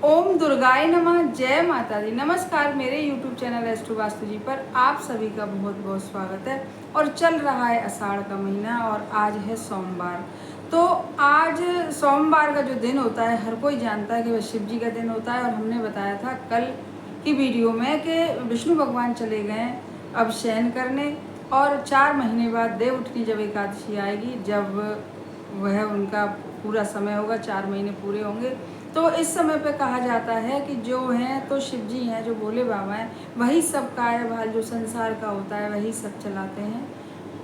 ओम दुर्गाय नमः। जय माता दी। नमस्कार, मेरे YouTube चैनल एस्ट्रो वास्तु जी पर आप सभी का बहुत बहुत स्वागत है। और चल रहा है आषाढ़ का महीना और आज है सोमवार। तो आज सोमवार का जो दिन होता है हर कोई जानता है कि वह शिव जी का दिन होता है। और हमने बताया था कल की वीडियो में कि विष्णु भगवान चले गए अब शयन करने, और 4 महीने बाद देव उठनी जब एकादशी आएगी, जब वह उनका पूरा समय होगा, 4 महीने पूरे होंगे, तो इस समय पे कहा जाता है कि जो हैं तो शिव जी हैं, जो भोले बाबा हैं, वही सब कार्यभार जो संसार का होता है वही सब चलाते हैं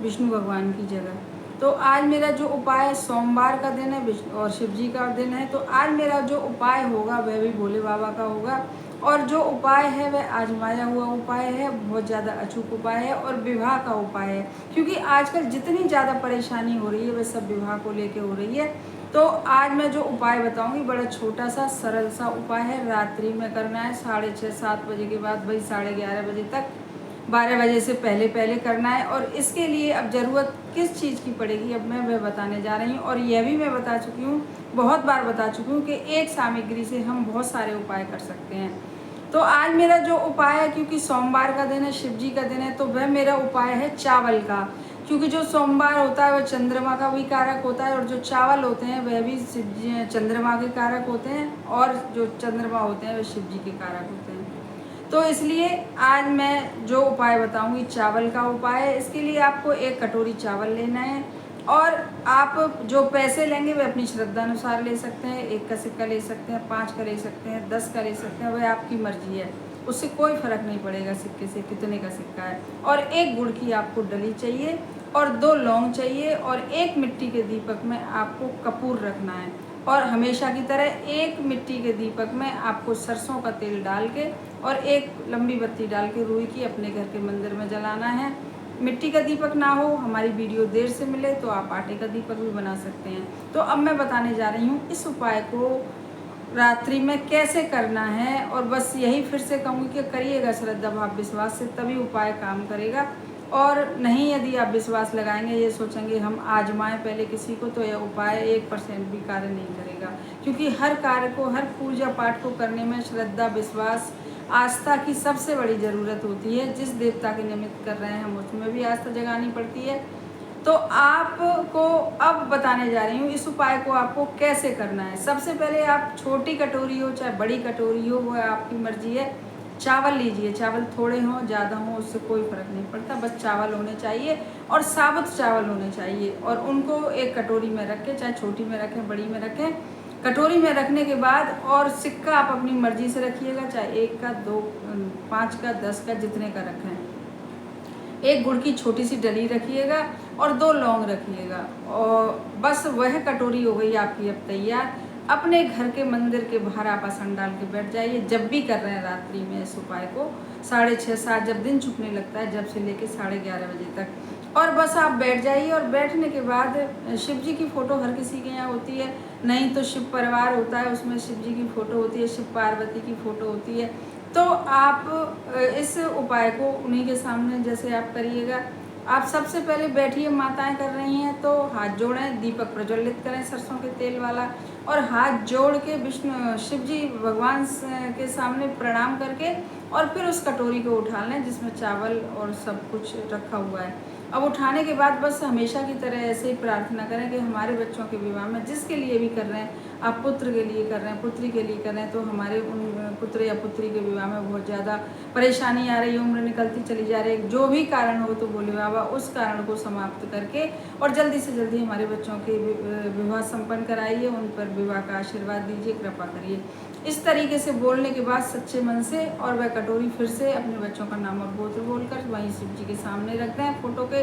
विष्णु भगवान की जगह। तो आज मेरा जो उपाय, सोमवार का दिन है और शिव जी का दिन है, तो आज मेरा जो उपाय होगा वह भी भोले बाबा का होगा। और जो उपाय है वह आजमाया हुआ उपाय है, बहुत ज़्यादा अचूक उपाय है और विवाह का उपाय है। क्योंकि आजकल जितनी ज़्यादा परेशानी हो रही है वह सब विवाह को लेके हो रही है। तो आज मैं जो उपाय बताऊंगी बड़ा छोटा सा सरल सा उपाय है। रात्रि में करना है 6:30-7 बजे के बाद, वही 11:30 बजे तक, 12 बजे से पहले पहले करना है। और इसके लिए अब ज़रूरत किस चीज़ की पड़ेगी अब मैं वह बताने जा रही हूँ। और यह भी मैं बता चुकी हूँ, बहुत बार बता चुकी हूँ कि एक सामग्री से हम बहुत सारे उपाय कर सकते हैं। तो आज मेरा जो उपाय है, क्योंकि सोमवार का दिन है, शिव जी का दिन है, तो वह मेरा उपाय है चावल का। क्योंकि जो सोमवार होता है वह चंद्रमा का भी कारक होता है, और जो चावल होते हैं वह भी चंद्रमा के कारक होते हैं, और जो चंद्रमा होते हैं वह शिव जी के कारक होते हैं। तो इसलिए आज मैं जो उपाय बताऊंगी चावल का उपाय है। इसके लिए आपको 1 कटोरी चावल लेना है, और आप जो पैसे लेंगे वे अपनी श्रद्धा अनुसार ले सकते हैं। 1 का सिक्का ले सकते हैं, 5 का ले सकते हैं, 10 का ले सकते हैं, वह आपकी मर्जी है, उससे कोई फर्क नहीं पड़ेगा सिक्के से कितने का सिक्का है। और 1 गुड़ की आपको डली चाहिए, और 2 लौंग चाहिए, और 1 मिट्टी के दीपक में आपको कपूर रखना है। और हमेशा की तरह 1 मिट्टी के दीपक में आपको सरसों का तेल डाल के और 1 लंबी बत्ती डाल के रुई की अपने घर के मंदिर में जलाना है। मिट्टी का दीपक ना हो, हमारी वीडियो देर से मिले तो आप आटे का दीपक भी बना सकते हैं। तो अब मैं बताने जा रही हूँ इस उपाय को रात्रि में कैसे करना है। और बस यही फिर से कहूँगी कि करिएगा श्रद्धा भाव विश्वास से, तभी उपाय काम करेगा। और नहीं, यदि आप विश्वास लगाएंगे, ये सोचेंगे हम आजमाएं पहले किसी को, तो यह उपाय 1% भी कार्य नहीं करेगा। क्योंकि हर कार्य को, हर पूजा पाठ को करने में श्रद्धा, विश्वास, आस्था की सबसे बड़ी ज़रूरत होती है। जिस देवता के निमित्त कर रहे हैं हम उसमें भी आस्था जगानी पड़ती है। तो आपको अब बताने जा रही हूँ इस उपाय को आपको कैसे करना है। सबसे पहले आप छोटी कटोरी हो चाहे बड़ी कटोरी हो, वो आपकी मर्जी है, चावल लीजिए। चावल थोड़े हों ज़्यादा हों उससे कोई फ़र्क नहीं पड़ता, बस चावल होने चाहिए, और साबुत चावल होने चाहिए। और उनको 1 कटोरी में रखें, चाहे छोटी में रखें बड़ी में रखें। कटोरी में रखने के बाद, और सिक्का आप अपनी मर्जी से रखिएगा, चाहे 1 का, 2, 5 का, 10 का, जितने का रखें। 1 गुड़ की छोटी सी डली रखिएगा, और 2 लौंग रखिएगा। और बस वह कटोरी हो गई आपकी अब तैयार। अपने घर के मंदिर के बाहर आप आसन डाल के बैठ जाइए, जब भी कर रहे हैं रात्रि में इस उपाय को, 6:30-7 जब दिन छुपने लगता है, जब से लेके 11:30 बजे तक। और बस आप बैठ जाइए, और बैठने के बाद शिव जी की फ़ोटो हर किसी के यहाँ होती है, नहीं तो शिव परिवार होता है, उसमें शिव जी की फ़ोटो होती है, शिव पार्वती की फ़ोटो होती है। तो आप इस उपाय को उन्हीं के सामने जैसे आप करिएगा। आप सबसे पहले बैठिए, माताएं कर रही हैं तो हाथ जोड़ें, दीपक प्रज्वलित करें सरसों के तेल वाला, और हाथ जोड़ के विष्णु शिव जी भगवान के सामने प्रणाम करके, और फिर उस कटोरी को उठा लें जिसमें चावल और सब कुछ रखा हुआ है। अब उठाने के बाद बस हमेशा की तरह ऐसे ही प्रार्थना करें कि हमारे बच्चों के विवाह में, जिसके लिए भी कर रहे हैं, आप पुत्र के लिए कर रहे हैं, पुत्री के लिए कर रहे हैं, तो हमारे उन पुत्र या पुत्री के विवाह में बहुत ज़्यादा परेशानी आ रही है, उम्र निकलती चली जा रही है, जो भी कारण हो, तो भोले बाबा उस कारण को समाप्त करके और जल्दी से जल्दी हमारे बच्चों के विवाह संपन्न कराइए, उन पर विवाह का आशीर्वाद दीजिए, कृपा करिए। इस तरीके से बोलने के बाद सच्चे मन से, और वह कटोरी फिर से अपने बच्चों का नाम और गोत्र बोलकर वहीं शिव जी के सामने रख दें फोटो के।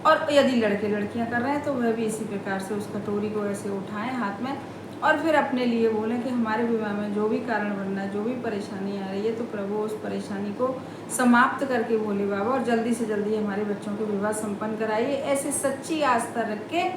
और यदि लड़के लड़कियां कर रहे हैं तो वह भी इसी प्रकार से उस कटोरी को ऐसे उठाएं हाथ में, और फिर अपने लिए बोलें कि हमारे विवाह में जो भी कारण बन रहा है, जो भी परेशानी आ रही है, तो प्रभु उस परेशानी को समाप्त करके भोले बाबा, और जल्दी से जल्दी हमारे बच्चों के विवाह संपन्न कराइए। ऐसे सच्ची आस्था रख के,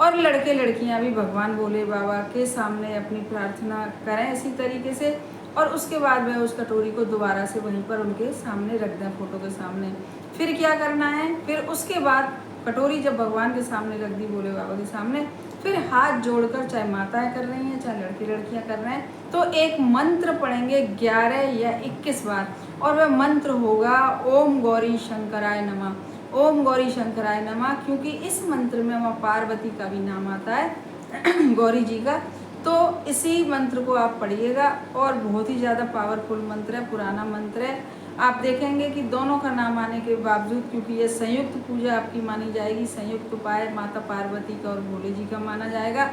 और लड़के लड़कियां भी भगवान भोले बाबा के सामने अपनी प्रार्थना करें इसी तरीके से। और उसके बाद वह उस कटोरी को दोबारा से वहीं पर उनके सामने रख दें, फोटो के सामने। फिर क्या करना है, फिर उसके बाद कटोरी जब भगवान के सामने रख दी, भोले बाबा के सामने, फिर हाथ जोड़कर, चाहे माताएं कर रही हैं चाहे लड़के लड़कियां कर रहे हैं, तो एक मंत्र पढ़ेंगे 11 या 21 बार, और वह मंत्र होगा ओम गौरी शंकराय नमः। ओम गौरी शंकराय नमः, क्योंकि इस मंत्र में माँ पार्वती का भी नाम आता है गौरी जी का। तो इसी मंत्र को आप पढ़िएगा, और बहुत ही ज़्यादा पावरफुल मंत्र है, पुराना मंत्र है। आप देखेंगे कि दोनों का नाम आने के बावजूद, क्योंकि ये संयुक्त पूजा आपकी मानी जाएगी, संयुक्त उपाय माता पार्वती का और भोले जी का माना जाएगा।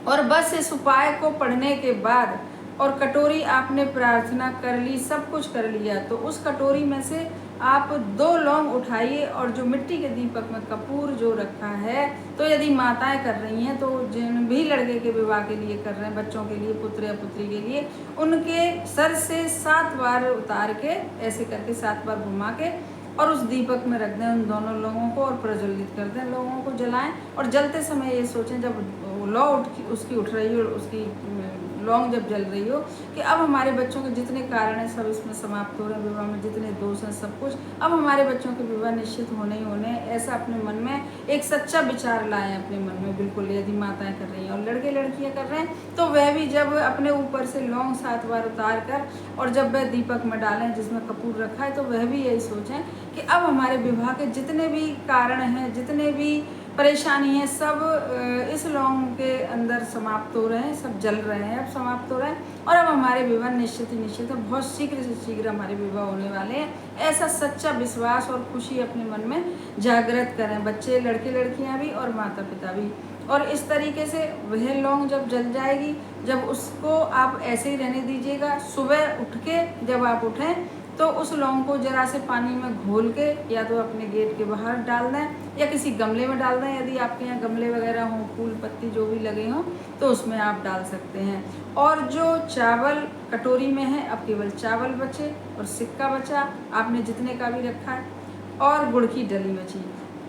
और बस इस उपाय को पढ़ने के बाद, और कटोरी आपने प्रार्थना कर ली, सब कुछ कर लिया, तो उस कटोरी में से आप 2 लौंग उठाइए, और जो मिट्टी के दीपक में कपूर जो रखा है, तो यदि माताएं कर रही हैं, तो जिन भी लड़के के विवाह के लिए कर रहे हैं, बच्चों के लिए, पुत्र या पुत्री के लिए, उनके सर से 7 बार उतार के, ऐसे करके 7 बार घुमा के, और उस दीपक में रख दें उन दोनों लोगों को, और प्रज्वलित कर दें, लोगों को जलाएं। और जलते समय ये सोचें, जब लौ उसकी उठ रही हो, उसकी लौंग जब जल रही हो, कि अब हमारे बच्चों के जितने कारण हैं सब इसमें समाप्त हो रहे हैं, विवाह में जितने दोष हैं सब कुछ, अब हमारे बच्चों के विवाह निश्चित होने ही होने। ऐसा अपने मन में एक सच्चा विचार लाएं अपने मन में, बिल्कुल। यदि माताएं कर रही हैं और लड़के लड़कियां कर रहे हैं, तो वह भी जब अपने ऊपर से लौंग 7 बार उतार कर, और जब वह दीपक में डालें जिसमें कपूर रखा है, तो वह भी यही सोचें कि अब हमारे विवाह के जितने भी कारण हैं, जितने भी परेशानी है, सब इस लौंग के अंदर समाप्त हो रहे हैं, सब जल रहे हैं, अब समाप्त हो रहे हैं, और अब हमारे विवाह निश्चित ही निश्चित है, बहुत शीघ्र से शीघ्र हमारे विवाह होने वाले हैं। ऐसा सच्चा विश्वास और खुशी अपने मन में जागृत करें, बच्चे, लड़के लड़कियां भी और माता पिता भी। और इस तरीके से वह लौंग जब जल जाएगी, जब उसको आप ऐसे ही रहने दीजिएगा। सुबह उठ के जब आप उठें, तो उस लौंग को जरा से पानी में घोल के, या तो अपने गेट के बाहर डाल दें या किसी गमले में डाल दें, यदि आपके यहाँ गमले वगैरह हों, फूल पत्ती जो भी लगे हों, तो उसमें आप डाल सकते हैं। और जो चावल कटोरी में है, अब केवल चावल बचे और सिक्का बचा, आपने जितने का भी रखा है, और गुड़ की डली बची,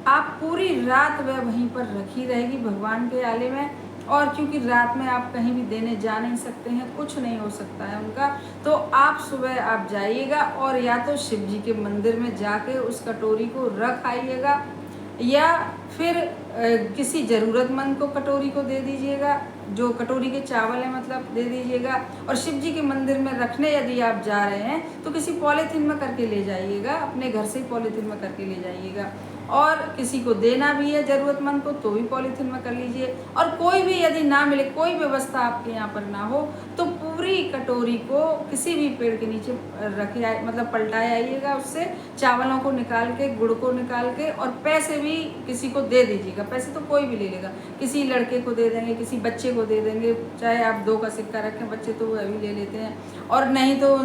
आप पूरी रात वह वहीं पर रखी रहेगी भगवान के आले में। और क्योंकि रात में आप कहीं भी देने जा नहीं सकते हैं, कुछ नहीं हो सकता है उनका, तो आप सुबह आप जाइएगा, और या तो शिव जी के मंदिर में जाके उस कटोरी को रख आइएगा, या फिर किसी ज़रूरतमंद को कटोरी को दे दीजिएगा, जो कटोरी के चावल है मतलब दे दीजिएगा। और शिव जी के मंदिर में रखने यदि आप जा रहे हैं, तो किसी पॉलीथीन में करके ले जाइएगा, अपने घर से ही पॉलीथीन में करके ले जाइएगा। और किसी को देना भी है ज़रूरतमंद को, तो भी पॉलीथीन में कर लीजिए। और कोई भी यदि ना मिले, कोई व्यवस्था आपके यहाँ पर ना हो, तो पूरी कटोरी को किसी भी पेड़ के नीचे रखे आए, मतलब पलटाए आइएगा, उससे चावलों को निकाल के, गुड़ को निकाल के, और पैसे भी किसी को दे दीजिएगा। पैसे तो कोई भी ले लेगा, किसी लड़के को दे देंगे, किसी बच्चे को दे देंगे, चाहे आप 2 का सिक्का रखें, बच्चे तो वह भी ले लेते हैं। और नहीं तो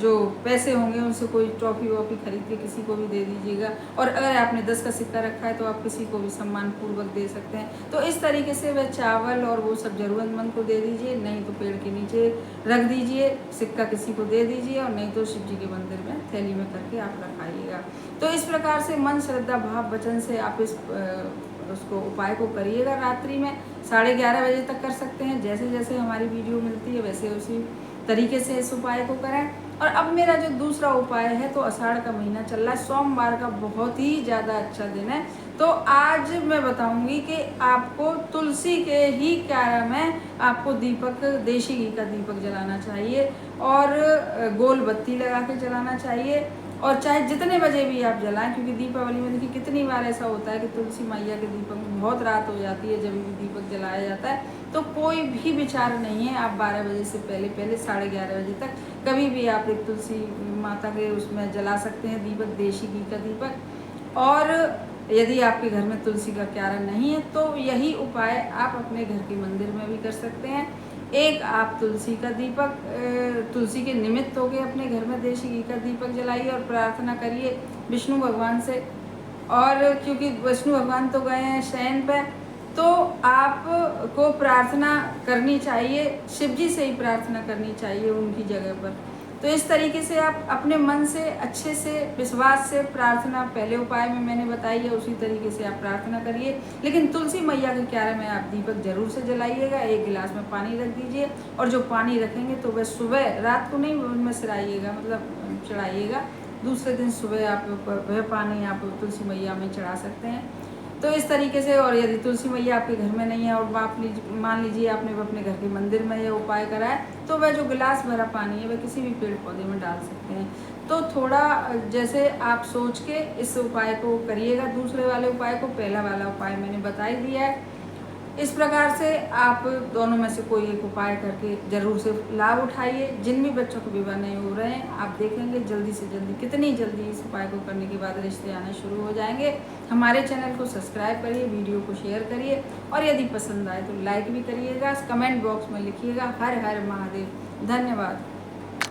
जो पैसे होंगे उनसे कोई टॉफ़ी वॉफ़ी खरीद के किसी को भी दे दीजिएगा। और अगर आपने 10 का सिक्का रखा है, तो आप किसी को भी सम्मान पूर्वक दे सकते हैं। तो इस तरीके से वह चावल और वो सब ज़रूरतमंद को दे दीजिए, नहीं तो पेड़ के नीचे रख दीजिए, सिक्का किसी को दे दीजिए, और नहीं तो शिव जी के मंदिर में थैली में करके आप रखाइएगा। तो इस प्रकार से मन, श्रद्धा, भाव, वचन से आप उसको उपाय को करिएगा। रात्रि में 11:30 बजे तक कर सकते हैं। जैसे जैसे हमारी वीडियो मिलती है, वैसे उसी तरीके से इस उपाय को करें। और अब मेरा जो दूसरा उपाय है, तो आषाढ़ का महीना चल रहा है, सोमवार का बहुत ही ज़्यादा अच्छा दिन है। तो आज मैं बताऊंगी कि आपको तुलसी के ही क्यारा में आपको दीपक, देशी घी का दीपक जलाना चाहिए, और गोल बत्ती लगा के जलाना चाहिए। और चाहे जितने बजे भी आप जलाएं, क्योंकि दीपावली में देखिए कितनी बार ऐसा होता है कि तुलसी मैया के दीपक में बहुत रात हो जाती है जब भी दीपक जलाया जाता है। तो कोई भी विचार नहीं है, आप 12 बजे से पहले 11:30 बजे तक कभी भी आप एक तुलसी माता के उसमें जला सकते हैं दीपक, देशी घी का दीपक। और यदि आपके घर में तुलसी का क्यारा नहीं है, तो यही उपाय आप अपने घर के मंदिर में भी कर सकते हैं। एक आप तुलसी का दीपक, तुलसी के निमित्त होके अपने घर में देशी घी का दीपक जलाइए, और प्रार्थना करिए विष्णु भगवान से। और क्योंकि विष्णु भगवान तो गए हैं शयन पे, तो आपको प्रार्थना करनी चाहिए, शिव जी से ही प्रार्थना करनी चाहिए उनकी जगह पर। तो इस तरीके से आप अपने मन से अच्छे से, विश्वास से प्रार्थना, पहले उपाय में मैंने बताई है, उसी तरीके से आप प्रार्थना करिए। लेकिन तुलसी मैया के क्यारे में आप दीपक जरूर से जलाइएगा। 1 गिलास में पानी रख दीजिए, और जो पानी रखेंगे तो वह सुबह, रात को नहीं उनमें सिराइएगा, मतलब चढ़ाइएगा, दूसरे दिन सुबह आप वह पानी आप तुलसी मैया में चढ़ा सकते हैं। तो इस तरीके से, और यदि तुलसी मैया आपके घर में नहीं है और मान लीजिए आपने अपने घर के मंदिर में यह उपाय करा है, तो वह जो गिलास भरा पानी है वह किसी भी पेड़ पौधे में डाल सकते हैं। तो थोड़ा जैसे आप सोच के इस उपाय को करिएगा। दूसरे वाले उपाय को, पहला वाला उपाय मैंने बता ही दिया है। इस प्रकार से आप दोनों में से कोई एक उपाय करके ज़रूर से लाभ उठाइए। जिन भी बच्चों को विवाह नहीं हो रहे हैं, आप देखेंगे जल्दी से जल्दी, कितनी जल्दी इस उपाय को करने के बाद रिश्ते आना शुरू हो जाएंगे। हमारे चैनल को सब्सक्राइब करिए, वीडियो को शेयर करिए, और यदि पसंद आए तो लाइक भी करिएगा। कमेंट बॉक्स में लिखिएगा हर हर महादेव। धन्यवाद।